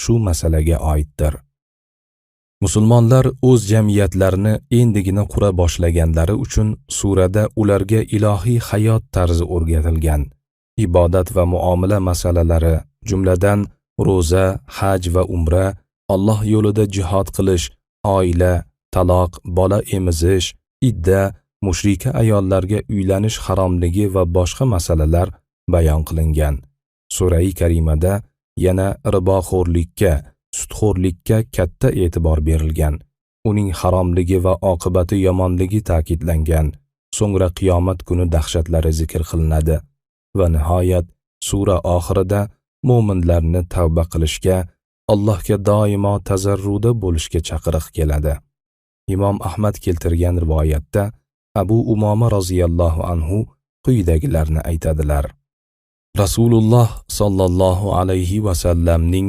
shu masalaga oiddir. Musulmonlar o'z jamiyatlarini endigina qura boshlaganlari uchun surada ularga ilohiy hayot tarzi o'rgatilgan. Ibodat va muomala masalalari, jumladan ro'za, haj va umra, Alloh yo'lida jihad qilish, oila, taloq, bola emizish, idda, mushrika ayollarga uylanish haromligi va boshqa masalalar bayon qilingan. Sura-i karimada yana riboxo'rlikka, sudxo'rlikka katta e'tibor berilgan. Uning haromligi va oqibati yomonligi ta'kidlangan. So'ngra qiyomat kuni dahshatlari zikr qilinadi va nihoyat sura oxirida mo'minlarni tavba qilishga, Allohga doimo tazarruda bo'lishga chaqiriq keladi. Imom Ahmad keltirgan rivoyatda Abu Umoma roziyallohu anhu quyidagilarni aytadilar. Rasululloh sallallohu alayhi va sallamning